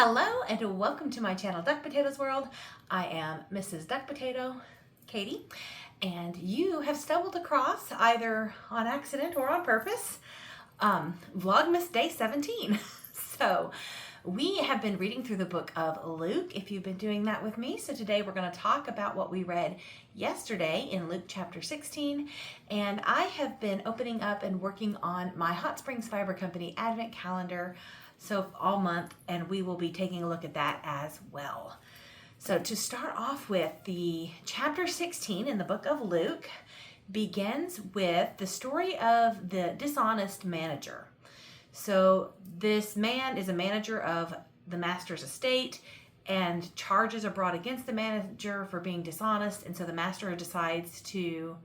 Hello and welcome to my channel, Duckpotatoes World. I am Mrs. Duckpotato, Katie, and you have stumbled across, either on accident or on purpose, Vlogmas Day 17. So we have been reading through the book of Luke, if you've been doing that with me. So today we're going to talk about what we read yesterday in Luke chapter 16. And I have been opening up and working on my Hot Springs Fiber Company Advent calendar all month, and we will be taking a look at that as well. So to start off with, the chapter 16 in the book of Luke begins with the story of the dishonest manager. So this man is a manager of the master's estate, and charges are brought against the manager for being dishonest, and so the master decides to,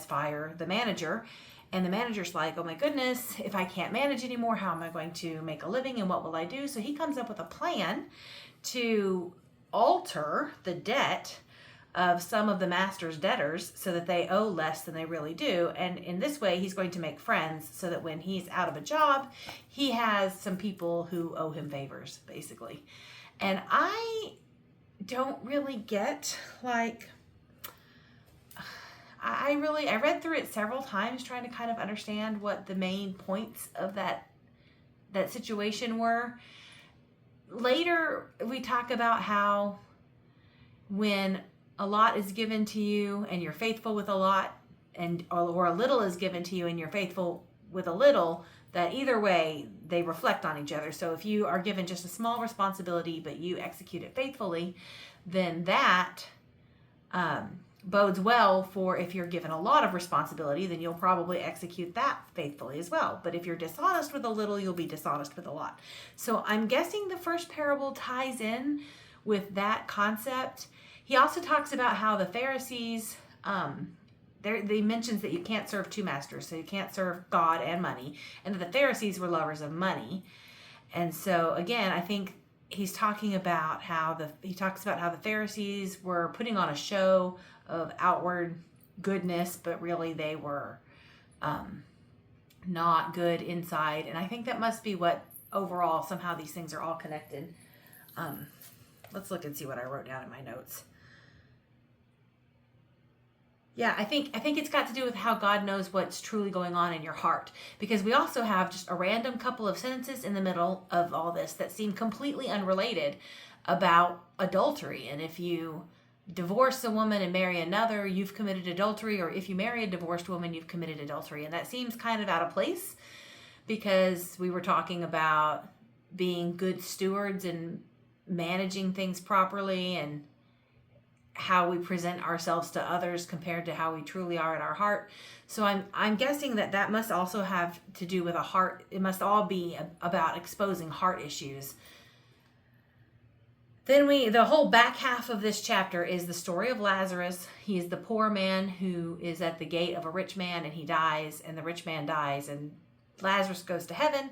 fire the manager. And the manager's like, oh my goodness, if I can't manage anymore, how am I going to make a living and what will I do? So he comes up with a plan to alter the debt of some of the master's debtors so that they owe less than they really do. And in this way, he's going to make friends so that when he's out of a job, he has some people who owe him favors, basically. And I don't really get, I read through it several times trying to kind of understand what the main points of that situation were. Later, we talk about how when a lot is given to you and you're faithful with a lot, or a little is given to you and you're faithful with a little, that either way they reflect on each other. So if you are given just a small responsibility but you execute it faithfully, then that bodes well for if you're given a lot of responsibility, then you'll probably execute that faithfully as well. But if you're dishonest with a little, you'll be dishonest with a lot. So I'm guessing the first parable ties in with that concept. He also talks about how the Pharisees, they mentions that you can't serve two masters, so you can't serve God and money, and that the Pharisees were lovers of money. And so again, I think he's talking about how the Pharisees were putting on a show of outward goodness, but really they were not good inside. And I think that must be what overall somehow these things are all connected. Let's look and see what I wrote down in my notes. Yeah, I think it's got to do with how God knows what's truly going on in your heart. Because we also have just a random couple of sentences in the middle of all this that seem completely unrelated about adultery. And if you divorce a woman and marry another, you've committed adultery. Or if you marry a divorced woman, you've committed adultery. And that seems kind of out of place, because we were talking about being good stewards and managing things properly, and how we present ourselves to others compared to how we truly are in our heart. So I'm guessing that must also have to do with a heart. It must all be about exposing heart issues. Then the whole back half of this chapter is the story of Lazarus. He is the poor man who is at the gate of a rich man, and he dies, and the rich man dies, and Lazarus goes to heaven,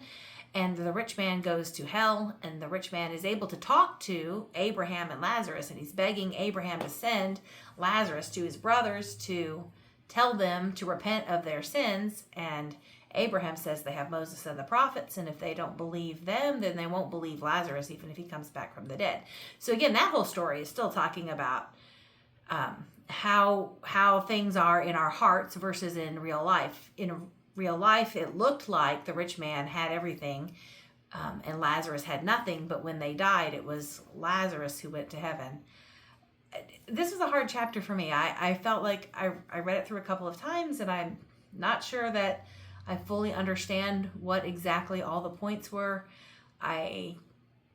and the rich man goes to hell. And the rich man is able to talk to Abraham and Lazarus, and he's begging Abraham to send Lazarus to his brothers to tell them to repent of their sins. And Abraham says they have Moses and the prophets, and if they don't believe them, then they won't believe Lazarus, even if he comes back from the dead. So again, that whole story is still talking about how things are in our hearts versus in real life. In real life, it looked like the rich man had everything, and Lazarus had nothing, but when they died, it was Lazarus who went to heaven. This was a hard chapter for me. I felt like I read it through a couple of times, and I'm not sure that I fully understand what exactly all the points were. I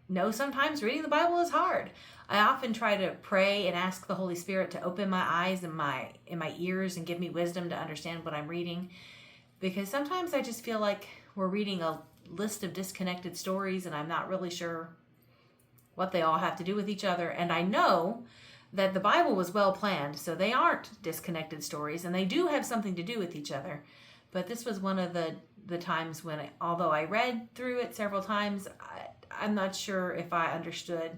know sometimes reading the Bible is hard. I often try to pray and ask the Holy Spirit to open my eyes and my ears and give me wisdom to understand what I'm reading. Because sometimes I just feel like we're reading a list of disconnected stories, and I'm not really sure what they all have to do with each other. And I know that the Bible was well planned, so they aren't disconnected stories, and they do have something to do with each other. But this was one of the times when, although I read through it several times, I'm not sure if I understood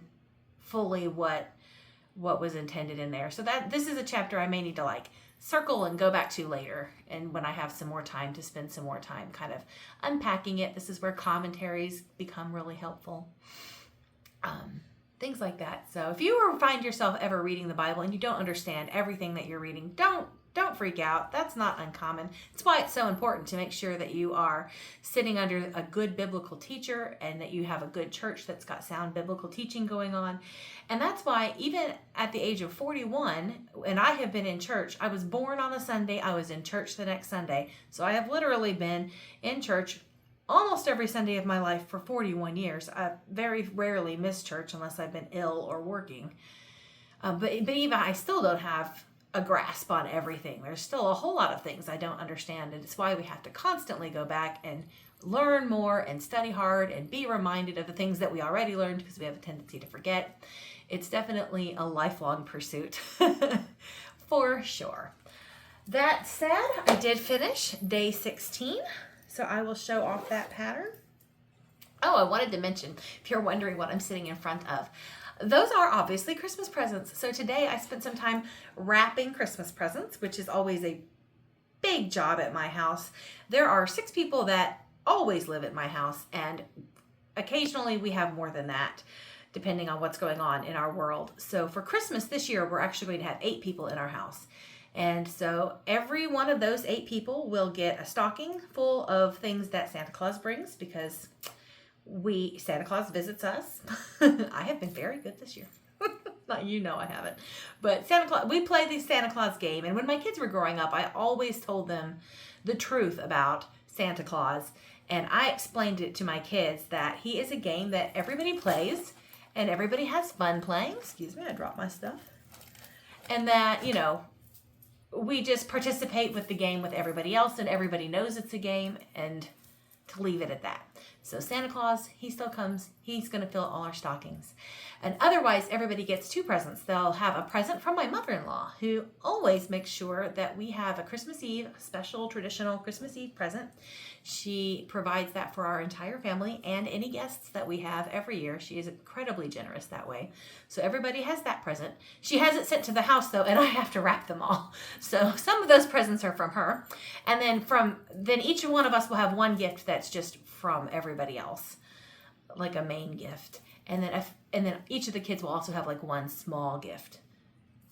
fully what was intended in there. So this is a chapter I may need to circle and go back to later, and when I have some more time to spend some more time kind of unpacking it. This is where commentaries become really helpful. things like that. So if you ever find yourself ever reading the Bible and you don't understand everything that you're reading, don't freak out. That's not uncommon. It's why it's so important to make sure that you are sitting under a good biblical teacher and that you have a good church that's got sound biblical teaching going on. And that's why even at the age of 41, and I have been in church, I was born on a Sunday, I was in church the next Sunday. So I have literally been in church almost every Sunday of my life for 41 years. I very rarely miss church unless I've been ill or working. But even I still don't have a grasp on everything. There's still a whole lot of things I don't understand, and it's why we have to constantly go back and learn more and study hard and be reminded of the things that we already learned, because we have a tendency to forget. It's definitely a lifelong pursuit for sure. That said, I did finish day 16, so I will show off that pattern. Oh, I wanted to mention, if you're wondering what I'm sitting in front of, those are obviously Christmas presents. So today I spent some time wrapping Christmas presents, which is always a big job at my house. There are 6 people that always live at my house, and occasionally we have more than that, depending on what's going on in our world. So for Christmas this year, we're actually going to have 8 people in our house. And so every one of those 8 people will get a stocking full of things that Santa Claus brings, because Santa Claus visits us. I have been very good this year. Not, I haven't. But Santa Claus, we play the Santa Claus game. And when my kids were growing up, I always told them the truth about Santa Claus. And I explained it to my kids that he is a game that everybody plays and everybody has fun playing. Excuse me, I dropped my stuff. And that, we just participate with the game with everybody else, and everybody knows it's a game, and to leave it at that. So Santa Claus, he still comes. He's going to fill all our stockings. And otherwise, everybody gets 2 presents. They'll have a present from my mother-in-law, who always makes sure that we have a Christmas Eve, special traditional Christmas Eve present. She provides that for our entire family and any guests that we have every year. She is incredibly generous that way. So everybody has that present. She has it sent to the house, though, and I have to wrap them all. So some of those presents are from her. And then each one of us will have one gift that's just from everybody else, like a main gift. And then each of the kids will also have like one small gift.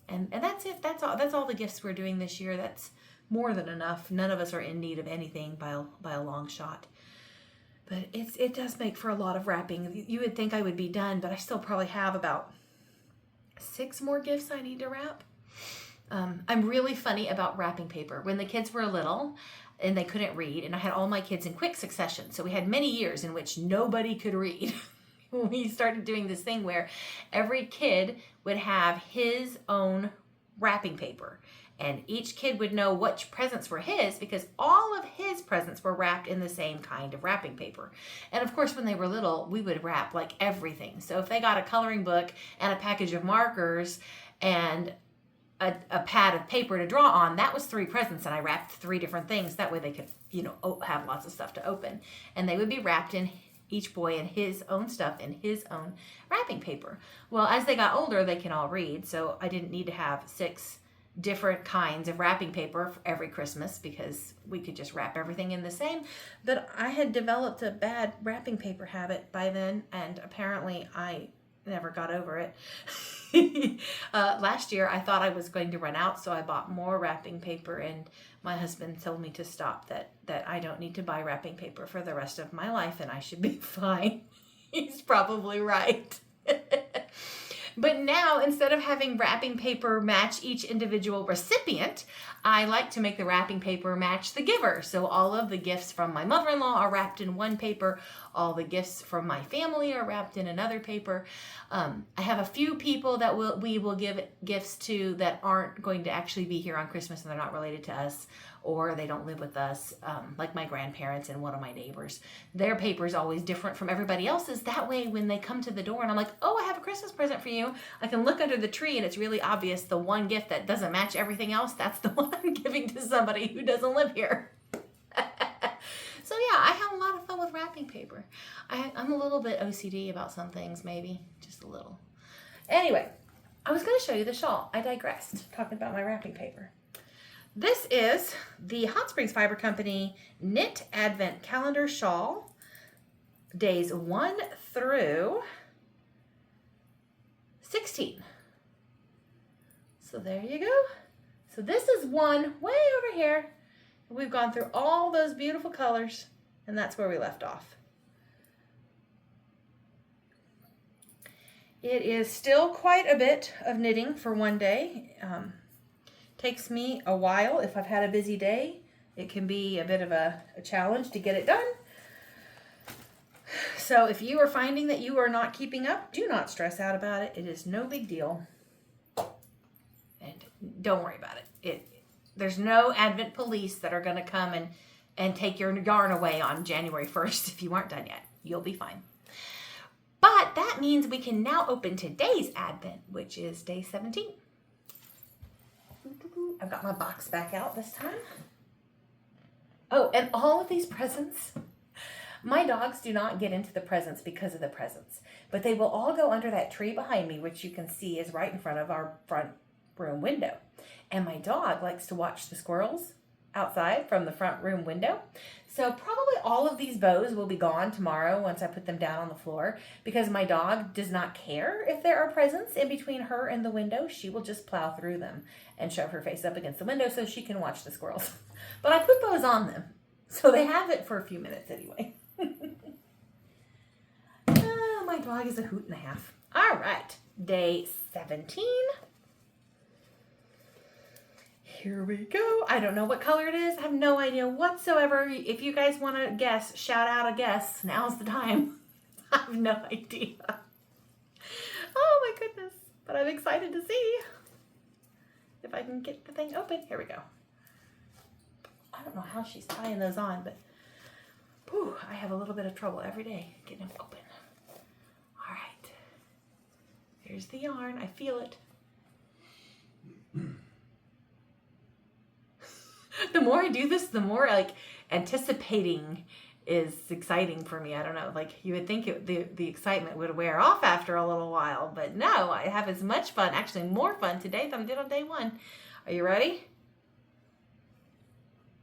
And that's it. That's all the gifts we're doing this year. That's more than enough. None of us are in need of anything by a long shot. But it does make for a lot of wrapping. You would think I would be done, but I still probably have about 6 more gifts I need to wrap. I'm really funny about wrapping paper. When the kids were little and they couldn't read, and I had all my kids in quick succession, so we had many years in which nobody could read. We started doing this thing where every kid would have his own wrapping paper, and each kid would know which presents were his, because all of his presents were wrapped in the same kind of wrapping paper. And of course, when they were little, we would wrap like everything. So if they got a coloring book and a package of markers and a pad of paper to draw on, that was 3 presents, and I wrapped 3 different things. That way they could, have lots of stuff to open. And they would be wrapped in, each boy in his own stuff in his own wrapping paper. Well, as they got older, they can all read, so I didn't need to have 6 different kinds of wrapping paper for every Christmas, because we could just wrap everything in the same. But I had developed a bad wrapping paper habit by then, and apparently I never got over it. Last year I thought I was going to run out, so I bought more wrapping paper, and my husband told me to stop, that I don't need to buy wrapping paper for the rest of my life and I should be fine. He's probably right. But now, instead of having wrapping paper match each individual recipient, I like to make the wrapping paper match the giver. So all of the gifts from my mother-in-law are wrapped in one paper. All the gifts from my family are wrapped in another paper. I have a few people that we will give gifts to that aren't going to actually be here on Christmas, and they're not related to us, or they don't live with us, like my grandparents and one of my neighbors. Their paper is always different from everybody else's. That way, when they come to the door and I'm like, oh, I have a Christmas present for you, I can look under the tree and it's really obvious the one gift that doesn't match everything else, that's the one I'm giving to somebody who doesn't live here. So yeah, I have a lot of fun with wrapping paper. I'm a little bit OCD about some things, maybe, just a little. Anyway, I was going to show you the shawl. I digressed, talking about my wrapping paper. This is the Hot Springs Fiber Company Knit Advent Calendar Shawl, days 1 through 16. So there you go. So this is one way over here. We've gone through all those beautiful colors, and that's where we left off. It is still quite a bit of knitting for one day. Takes me a while. If I've had a busy day, it can be a bit of a challenge to get it done. So if you are finding that you are not keeping up, do not stress out about it. It is no big deal. And don't worry about it. There's no Advent police that are going to come and take your yarn away on January 1st if you aren't done yet. You'll be fine. But that means we can now open today's Advent, which is day 17. I've got my box back out this time. Oh, and all of these presents, my dogs do not get into the presents because of the presents, but they will all go under that tree behind me, which you can see is right in front of our front room window. And my dog likes to watch the squirrels outside from the front room window. So probably all of these bows will be gone tomorrow once I put them down on the floor, because my dog does not care if there are presents in between her and the window. She will just plow through them and shove her face up against the window so she can watch the squirrels. But I put bows on them, so they have it for a few minutes anyway. My dog is a hoot and a half. All right, day 17. Here we go. I don't know what color it is. I have no idea whatsoever. If you guys want to guess, shout out a guess. Now's the time. I have no idea. Oh my goodness. But I'm excited to see if I can get the thing open. Here we go. I don't know how she's tying those on, but whew, I have a little bit of trouble every day getting them open. All right. Here's the yarn. I feel it. The more I do this, the more like anticipating is exciting for me. I don't know, like you would think the excitement would wear off after a little while, but no, I have as much fun, actually more fun today than I did on day one. Are you ready?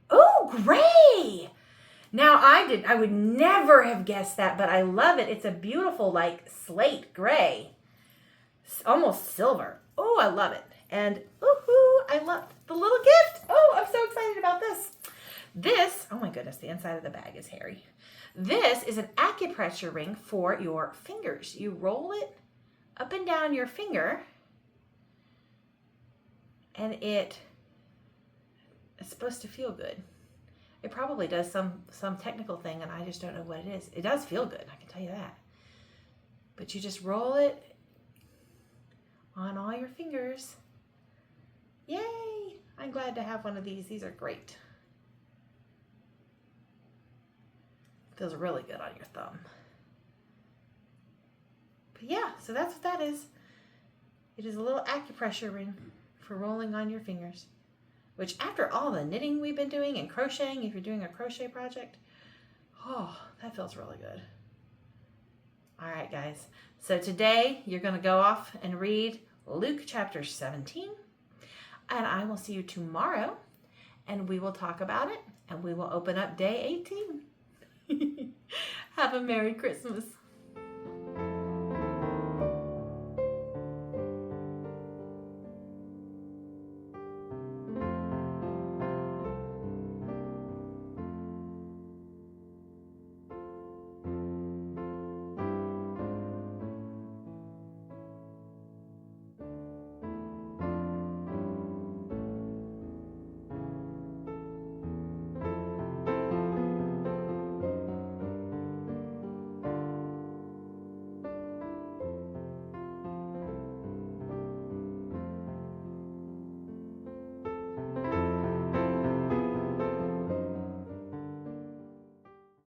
Oh, gray! Now I would never have guessed that, but I love it. It's a beautiful like slate gray. It's almost silver. Oh, I love it. And ooh, I love the little gift. Oh, I'm so excited about this. This, oh my goodness, the inside of the bag is hairy. This is an acupressure ring for your fingers. You roll it up and down your finger, and it's supposed to feel good. It probably does some technical thing, and I just don't know what it is. It does feel good, I can tell you that. But you just roll it on all your fingers. Yay! I'm glad to have one of these. These are great. Feels really good on your thumb. But yeah, so that's what that is. It is a little acupressure ring for rolling on your fingers. Which after all the knitting we've been doing and crocheting, if you're doing a crochet project, oh, that feels really good. All right, guys. So today you're going to go off and read Luke chapter 17. And I will see you tomorrow, and we will talk about it, and we will open up day 18. Have a Merry Christmas.